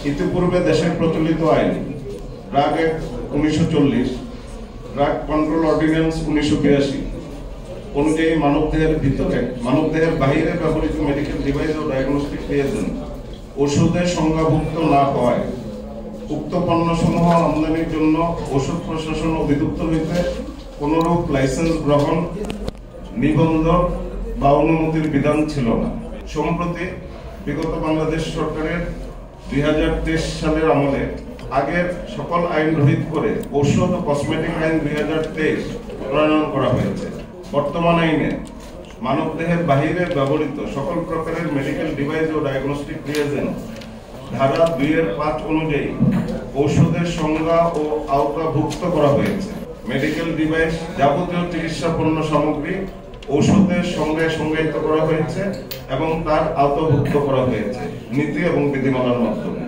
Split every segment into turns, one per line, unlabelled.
ইতিপূর্বে দেশের প্রচলিত আইন drug act 1940, drug control ordinance 1982 অনুযায়ী মানবদেহের বাহিরে ব্যবহৃত মেডিকেল ডিভাইস ও ডায়াগনস্টিক রিয়েজেন্ট ওষুধের সংজ্ঞাভুক্ত না হওয়ায় উক্ত পণ্যসমূহ আমদানির জন্য ওষুধ প্রশাসন অধিদপ্তর হইতে কোনরূপ লাইসেন্স গ্রহণ, নিবন্ধন বা অনুমতির বিধান ছিল না। সম্প্রতি বিগত বাংলাদেশ সরকারের 2023 সালের আমলে আগের সকল আইন রহিত করে ঔষধ ও কসমেটিক আইন 2023 প্রণয়ন করা হয়েছে। বর্তমান আইনে মানবদেহের বাহিরে ব্যবহৃত সকল প্রকারের মেডিকেল ডিভাইস ও ডায়াগনস্টিক রিয়েজেন্ট ধারা 2-5 অনুযায়ী ঔষধের সংজ্ঞা ও আওতাভুক্ত করা হয়েছে। মেডিকেল ডিভাইস যাবতীয় চিকিৎসা পণ্য সামগ্রী ঔষধের সংজ্ঞায় সংজ্ঞায়িত করা হয়েছে এবং তার আওতাভুক্ত করা হয়েছে নীতি এবং বিধিমালার মাধ্যমে।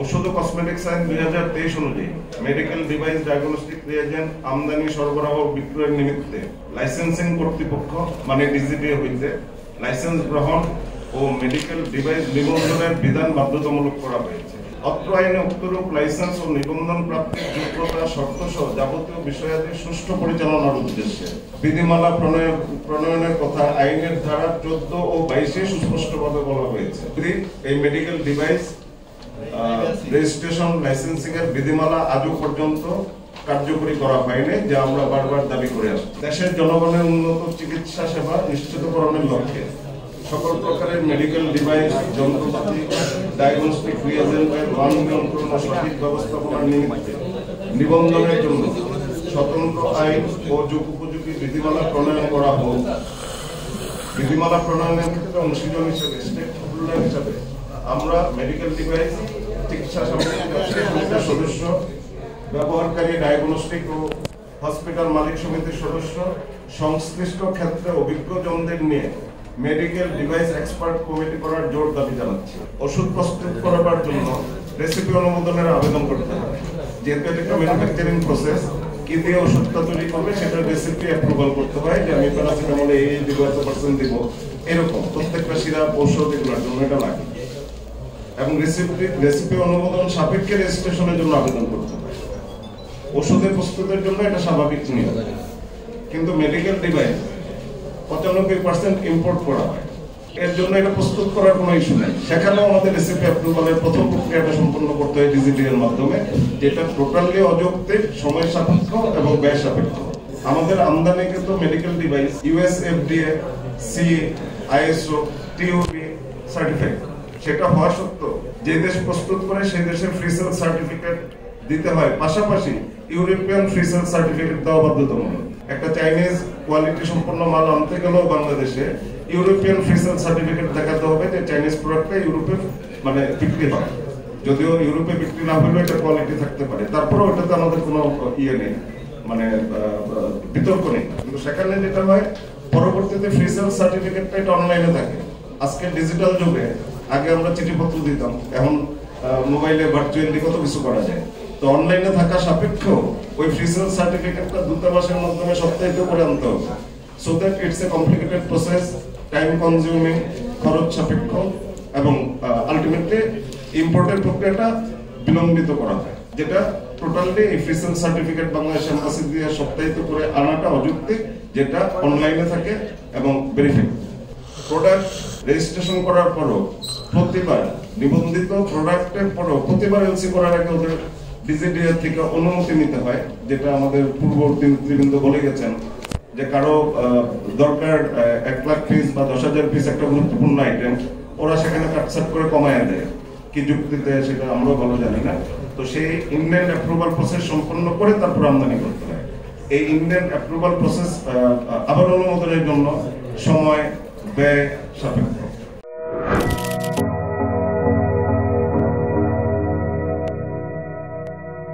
ওষুধ ও কসমেটিক্স আইন 2023 অনুযায়ী মেডিকেল ডিভাইস ডায়াগনস্টিক রিয়েজেন্ট আমদানি সরবরাহ বিক্রয়ের নিমিত্তে লাইসেন্সিং কর্তৃপক্ষ মানে ডিজিডিএ হইতে লাইসেন্স গ্রহণ ও মেডিকেল ডিভাইস নিবন্ধনের বিধান বাধ্যতামূলক করা হয়েছে। অত্র আইনে উক্তরূপ লাইসেন্স ও নিবন্ধন প্রাপ্তির যোগ্যতা শর্ত সহ যাবতীয় বিষয়াদি সুষ্ঠু পরিচালনার উদ্দেশ্যে বিধিমালা প্রণয়নের কথা আইনের ধারা 14 ও 22 সুস্পষ্টভাবে বলা হয়েছে। এই মেডিকেল ডিভাইস রেজিস্ট্রেশন লাইসেন্সিং এর বিধিমালা আজও পর্যন্ত কার্যকরী করা হয়নি, যা আমরা বারবার দাবি করে আসছি। দেশের জনগণের উন্নত চিকিৎসা সেবা নিশ্চিতকরণের লক্ষ্যে সকল প্রকারের মেডিকেল ডিভাইস, যন্ত্রপাতি, ডায়াগনস্টিক রিয়েজেন্টের মান নিয়ন্ত্রণ ও সঠিক ব্যবস্থাপনার নিমিত্তে নিবন্ধনের জন্য স্বতন্ত্র আইন ও যুগোপযোগী বিধিমালা প্রণয়ন করা হোক। বিধিমালা প্রণয়নের ক্ষেত্রে অংশীজন হিসেবে স্টেক হোল্ডার হিসেবে আমরা মেডিকেল ডিভাইস চিকিৎসা সমিতির সদস্য, ব্যবহারকারী ডায়াগনস্টিক ও হসপিটাল মালিক সমিতির সদস্য, সংশ্লিষ্ট ক্ষেত্রে অভিজ্ঞজনদের নিয়ে মেডিকেল ডিভাইস এক্সপার্ট কমিটি করার জোর দাবি জানাচ্ছি। ওষুধ প্রস্তুত করার জন্য রেসিপি অনুমোদনের আবেদন করতে হবে। যেহেতু এটা একটা ম্যানুফ্যাকচারিং প্রসেস, কি দিয়ে ওষুধটা তৈরি করবে সেটা রেসিপি অ্যাপ্রুভাল করতে হয়, যে আমি প্যারাসিটামল এই দিব, এত পার্সেন্ট দিব, এরকম প্রত্যেকটা সিরাপ ঔষধ এগুলোর জন্য এটা লাগে। এবং রেসিপি অনুমোদন সাপেক্ষে রেজিস্ট্রেশনের জন্য আবেদন করতে হবে। ওষুধের প্রস্তুতের জন্য এটা স্বাভাবিক নিয়ম, কিন্তু মেডিকেল ডিভাইস 95% ইম্পোর্ট করা হয়, এর জন্য এটা প্রস্তুত করার কোনো ইস্যু নেই। সেখানেও আমাদের রেসিপি অ্যাপ্রুভালের প্রথম প্রক্রিয়াটা সম্পন্ন করতে হয় ডিজিডি এর মাধ্যমে, যেটা টোটালি অযৌক্তিক, সময় সাপেক্ষ এবং ব্যয় সাপেক্ষ। আমাদের আমদানিকৃত medical device US FDA, CE, ISO, TUV certified, সেটা হওয়া সত্ত্বেও যে দেশ প্রস্তুত করে সেই দেশের ফ্রি সেল সার্টিফিকেট দিতে হয়, পাশাপাশি ইউরোপিয়ান ফ্রি সেল সার্টিফিকেট দেওয়া বাধ্যতামূলক। একটা চাইনিজ কোয়ালিটি সম্পন্ন মাল আনতে গেলেও বাংলাদেশে ইউরোপিয়ান ফ্রি সেল সার্টিফিকেট দেখাতে হবে যে চাইনিজ প্রোডাক্টটা ইউরোপে মানে বিক্রি হয়। যদিও ইউরোপে বিক্রি না হলেও এটা কোয়ালিটি থাকতে পারে, তারপরেও ওটাতে আমাদের কোনো ইয়ে নেই, মানে বিতর্ক নেই। কিন্তু সেখানে যেটা হয়, পরবর্তীতে ফ্রি সেল সার্টিফিকেটটা এটা অনলাইনে থাকে। আজকে ডিজিটাল যুগে আগে আমরা চিঠিপত্র দিতাম, এখন মোবাইলে ভার্চুয়ালি কত কিছু করা যায়। তো অনলাইনে থাকা সাপেক্ষেও ওই ফ্রি সেল সার্টিফিকেটটা দূতাবাসের মাধ্যমে সপ্তাহিত করে আনতে হবে। So that it's a complicated process, time consuming, খরচ সাপেক্ষ এবং আলটিমেটলি ইম্পোর্টের প্রক্রিয়াটা বিলম্বিত করা হয়, যেটা টোটালি এই free sale certificate Bangladesh embassy দিয়ে সপ্তাহিত করে আনাটা অযৌক্তিক, যেটা অনলাইনে থাকে এবং ভেরিফাই। প্রোডাক্ট রেজিস্ট্রেশন করার পরও প্রতিবার নিবন্ধিত প্রোডাক্টের পরও প্রতিবার এলসি করার আগে ওদের ডিজিডিএ থেকে অনুমতি নিতে হয়, যেটা আমাদের পূর্ববর্তী নেতৃবৃন্দ বলে গেছেন যে কারো দরকার 1 লাখ পিস বা 10,000 পিস একটা গুরুত্বপূর্ণ আইটেম, ওরা সেখানে কাটছাট করে কমায় দেয়, কি যুক্তিতে সেটা আমরাও ভালো জানি না। তো সেই ইন্ডিয়ান অ্যাপ্রুভাল প্রসেস সম্পন্ন করে তারপর আমদানি করতে হয়। এই ইন্ডিয়ান অ্যাপ্রুভাল প্রসেস আবার অনুমোদনের জন্য সময়, ব্যয় সাপেক্ষ।